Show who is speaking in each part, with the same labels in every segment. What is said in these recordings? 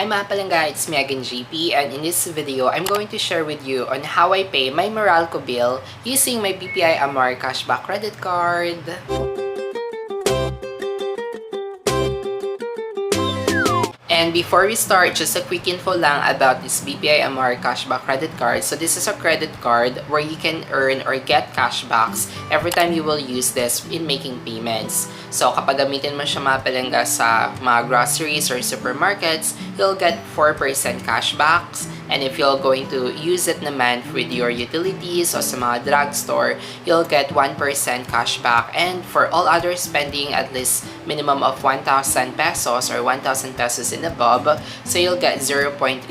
Speaker 1: Hi mga palangga, it's me again JP, and in this video, I'm going to share with you on how I pay my Meralco bill using my BPI Amar Cashback Credit Card. And before we start, just a quick info lang about this BPI Amar Cashback Credit Card. So this is a credit card where you can earn or get cashbacks every time you will use this in making payments. So kapag gamitin mo siya mga palangga sa mga groceries or supermarkets, you'll get 4% cashbacks. And if you're going to use it naman with your utilities o sa mga drugstore, you'll get 1% cashback. And for all other spending, at least minimum of 1,000 pesos or 1,000 pesos and above, so you'll get 0.3%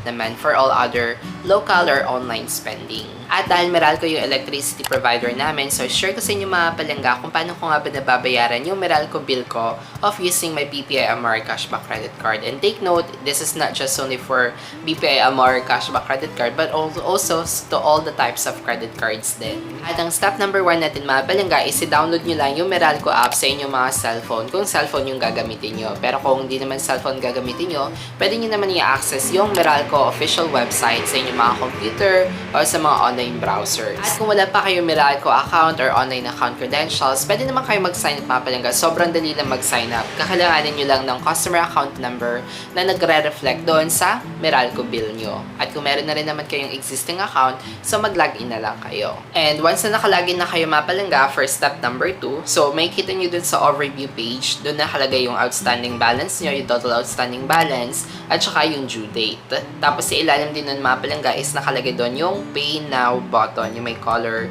Speaker 1: naman for all other local or online spending. At dahil Meralco yung electricity provider namin, so share ko sa inyo mga palangga kung paano ko nga ba nababayaran yung Meralco bill ko of using my BPI Amar Cashback Credit Card. And take note, this is not just only for BPI Amar Cashback Credit Card, but also to all the types of credit cards din. At ang step number 1 natin mga palangga is i-download nyo lang yung Meralco app sa inyong mga cellphone kung cellphone yung gagamitin nyo. Pero kung hindi naman cellphone gagamitin nyo, pwede nyo naman i-access yung Meralco official website sa inyong mga computer o sa mga online browsers. At kung wala pa kayong Meralco account or online account credentials, pwede naman kayo mag-sign up mga palangga. Sobrang dali lang mag-sign up. Kakailanganin nyo lang ng customer account number na nagre-reflect doon sa Meralco bill nyo. At kung meron na rin naman kayong existing account, so mag-login na lang kayo. And once na nakalagin na kayo mga palangga for step number 2, so may kita nyo dun sa overview page, doon nakalagay yung outstanding balance nyo, yung total outstanding balance, at saka yung due date. Tapos sa ilalim din nun mga palangga is nakalagay doon yung Pay Now button, yung may color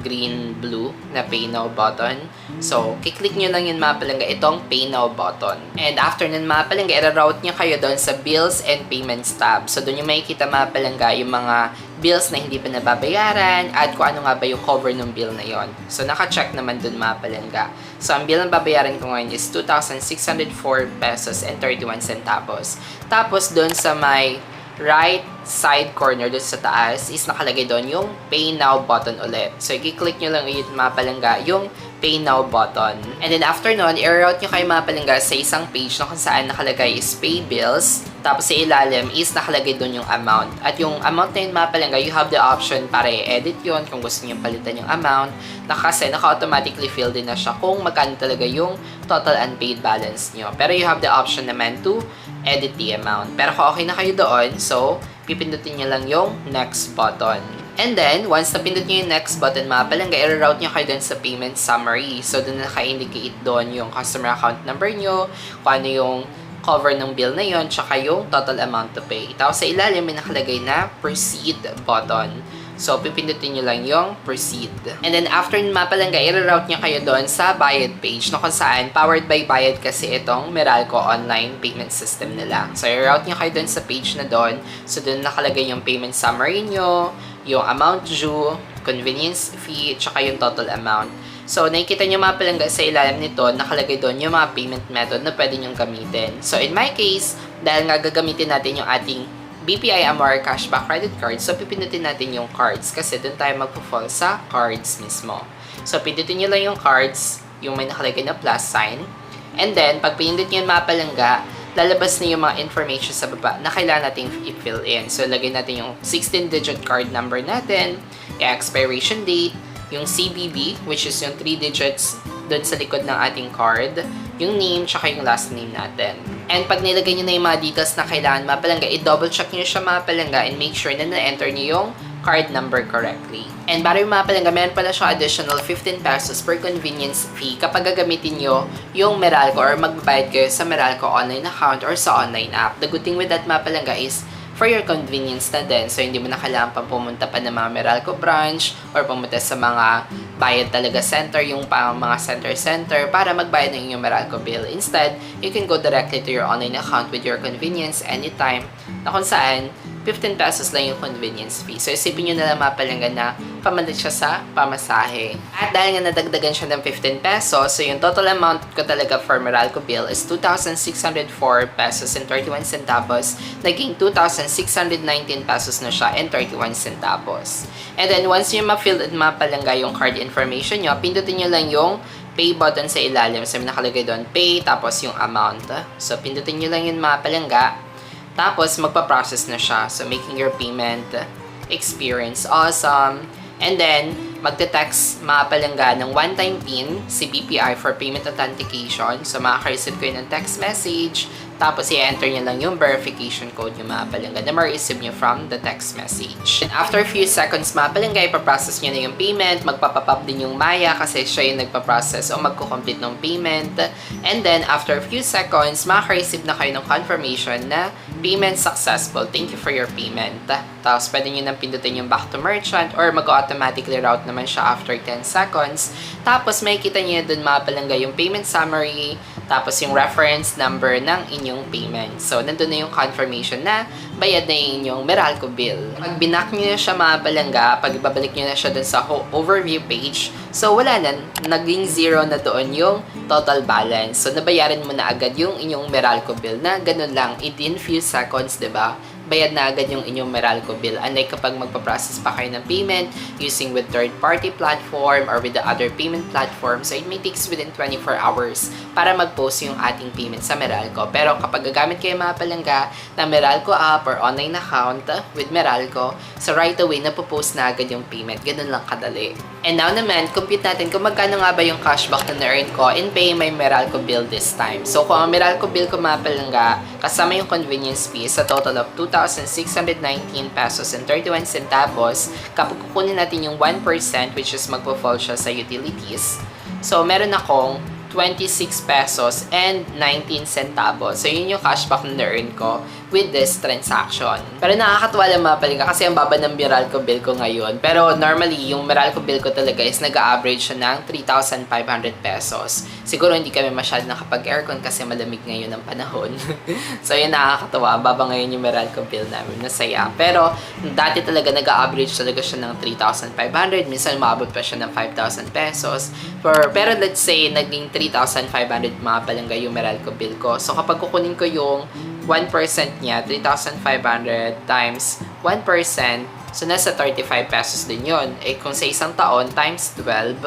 Speaker 1: green, blue na Pay Now button. So, kiklik nyo lang yun mga palangga, itong Pay Now button. And after nun mga palangga, i-route nyo kayo doon sa Bills and Payments tab. So, doon yung makikita mga palangga yung mga bills na hindi pa nababayaran at kung ano nga ba yung cover ng bill na yon. So, naka-check naman doon mga palangga. So, ang bill na babayaran ko ngayon is 2,604 pesos and 31 centavos. Tapos, doon sa may right side corner doon sa taas is nakalagay doon yung Pay Now button ulit. So, i-click nyo lang yun mga palangga, yung Pay Now button. And then after nun, i-route nyo kayo mga palangga sa isang page na kung saan nakalagay is Pay Bills. Tapos sa ilalim is nakalagay doon yung amount. At yung amount na yun mga palangga, you have the option para i-edit yun kung gusto nyo palitan yung amount. Kasi naka-automatically fill din na siya kung magkano talaga yung total unpaid balance nyo. Pero you have the option naman to edit the amount. Pero kung okay na kayo doon, so pipindutin nyo lang yung next button. And then, once napindot nyo yung next button mga palangga, i-route nyo kayo doon sa payment summary. So, doon naka-indicate doon yung customer account number nyo, kung ano yung cover ng bill na yon, tsaka yung total amount to pay. Tapos sa ilalim may nakalagay na proceed button. So, pipindutin nyo lang yung proceed. And then, after mga palangga, i-route nyo kayo doon sa bayad page na kung saan powered by Bayad kasi itong Meralco online payment system nila. So, i-route nyo kayo doon sa page na doon. So, doon nakalagay yung payment summary nyo, yung amount due, convenience fee, tsaka yung total amount. So, nakikita nyo mga palangga sa ilalim nito, nakalagay doon yung mga payment method na pwede nyong gamitin. So, in my case, dahil nga gagamitin natin yung ating BPI Amar Cashback Credit Card, so pipindutin natin yung cards kasi doon tayo magpo-fall sa cards mismo. So, pindutin nyo lang yung cards, yung may nakalagay na plus sign. And then, pag pinindot nyo yung mga palangga, lalabas na yung mga information sa baba na kailangan natin i-fill in. So, lagay natin yung 16-digit card number natin, yung expiration date, yung CVV, which is yung 3 digits doon sa likod ng ating card, yung name, tsaka yung last name natin. And pag nilagay nyo na yung mga details na kailangan mga palangga, i-double check nyo siya mga palangga and make sure na na-enter nyo yung card number correctly. And para yung mga palangga, meron pala siya additional 15 pesos per convenience fee kapag gagamitin nyo yung Meralco or magbabayad kayo sa Meralco online account or sa online app. The good thing with that mga palangga is for your convenience na din. So, hindi mo na kailangan pang pumunta pa ng mga Meralco branch or pumunta sa mga bayad talaga center, yung mga center para magbayad ng inyong Meralco bill. Instead, you can go directly to your online account with your convenience anytime na kung saan 15 pesos lang yung convenience fee. So, isipin nyo na lang mga palangga na pamalit siya sa pamasahe. At dahil nga nadagdagan siya ng 15 pesos, so yung total amount ko talaga for Meralco bill is 2,604 pesos and 31 centavos. Naging 2,619 pesos na siya and 31 centavos. And then, once nyo ma-fill at mga palangga yung card information nyo, pindutin nyo lang yung pay button sa ilalim. So, may nakalagay doon, pay, tapos yung amount. So, pindutin nyo lang yun mga palangga. Tapos, magpa-process na siya. So, making your payment experience awesome. And then, magte-text mga palangga ng one-time PIN si BPI for payment authentication. So, makaka-receive kayo ng text message. Tapos, i-enter nyo lang yung verification code yung mga palangga na ma-receive nyo from the text message. And after a few seconds mga palangga, ipaprocess nyo na yung payment. Magpapapop din yung Maya kasi siya yung nagpa-process o magko-complete ng payment. And then, after a few seconds, makaka-receive na kayo ng confirmation na payment successful. Thank you for your payment. Tapos, pwede nyo nang pindutin yung back to merchant or mag-automatically route naman siya after 10 seconds. Tapos, makikita nyo dun mga palangga yung payment summary, tapos yung reference number ng inyong payment. So, nandun na yung confirmation na bayad na yung inyong Meralco bill. Pag binak nyo na siya mga palangga, pag ibabalik nyo na siya dun sa overview page, so wala na, naging zero na doon yung total balance. So, nabayaran mo na agad yung inyong Meralco bill na ganun lang, within few seconds, diba? Bayad na agad yung inyong Meralco bill. Unlike kapag magpa-process pa kayo ng payment using with third-party platform or with the other payment platform, so it may takes within 24 hours para mag-post yung ating payment sa Meralco. Pero kapag gagamit kayo mga palangga ng Meralco app or online account with Meralco, so right away, napopost na agad yung payment. Ganun lang kadali. And now naman, compute natin kung magkano nga ba yung cashback na na-earn ko in paying my Meralco bill this time. So kung ang Meralco bill ko mga palangga, kasama yung convenience fee sa total of 2,619 pesos and 31 centavos, kapag kukunin natin yung 1%, which is magpo-fall siya sa utilities, so meron akong 26 pesos and 19 centavos. So, yun yung cashback na na-earn ko with this transaction. Pero nakakatuwa lang mga palingga kasi ang baba ng Meralco bill ko ngayon. Pero normally, yung Meralco bill ko talaga is nag-average siya ng 3,500 pesos. Siguro hindi kami masyado nakapag-aircon kasi malamig ngayon ang panahon. So, yun nakakatuwa. Baba ngayon yung Meralco bill namin. Masaya. Pero, dati talaga nag-average talaga siya ng 3,500. Minsan, maabot pa siya ng 5,000 pesos. Pero let's say, naging 3,500 mga palangga yung Meralco bill ko. So, kapag kukunin ko yung 1% niya, 3,500 times 1%, so nasa 35 pesos din yun. Eh, kung sa isang taon, times 12,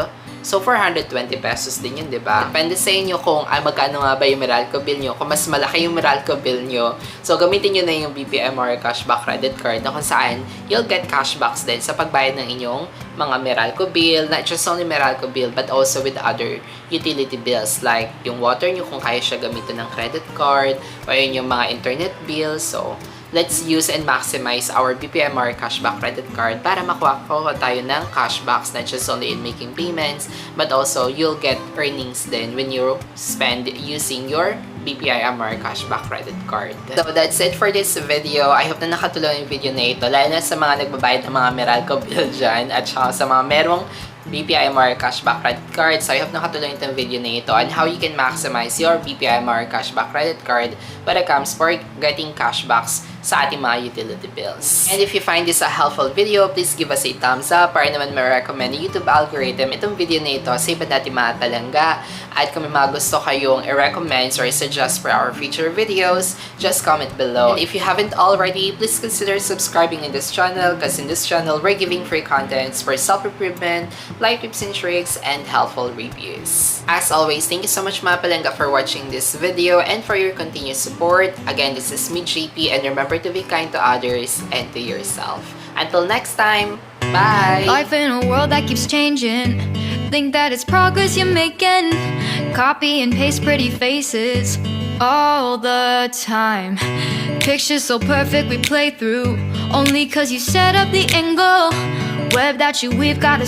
Speaker 1: so 420 pesos din yun, diba? Depende sa inyo kung magkano nga ba yung Meralco bill nyo. Kung mas malaki yung Meralco bill nyo, so gamitin nyo na yung BPM or cashback credit card na kung saan you'll get cashbacks din sa pagbayad ng inyong mga Meralco bill, not just only Meralco bill, but also with other utility bills like yung water nyo kung kaya siya gamitin ng credit card, o yun yung mga internet bills. So, let's use and maximize our BPMR cashback credit card para makuha tayo ng cashbacks not just only in making payments, but also you'll get earnings then when you spend using your BPI-MR cashback credit card. So that's it for this video. I hope na nakatulong yung video na ito, lalo na sa mga nagbabayad ng mga Meralco bill dyan at saka sa mga merong BPI-MR cashback credit card. So I hope nakatulong itong video na ito on how you can maximize your BPI-MR cashback credit card when it comes for getting cashbacks sa ating mga utility bills. And if you find this a helpful video, please give us a thumbs up para naman ma-recommend ng YouTube algorithm itong video na ito sa iba natin mga talangga. At kung may mga gusto kayong i-recommend or i-suggest for our future videos, just comment below. And if you haven't already, please consider subscribing in this channel because in this channel, we're giving free contents for self-improvement, life tips and tricks, and helpful reviews. As always, thank you so much mga palangga for watching this video and for your continued support. Again, this is me, JP, and remember to be kind to others and to yourself. Until next time, bye!
Speaker 2: Life in a world that keeps changing. Think that it's progress you're making. Copy and paste pretty faces all the time. Pictures so perfect we play through only cause you set up the angle. Web that you weave got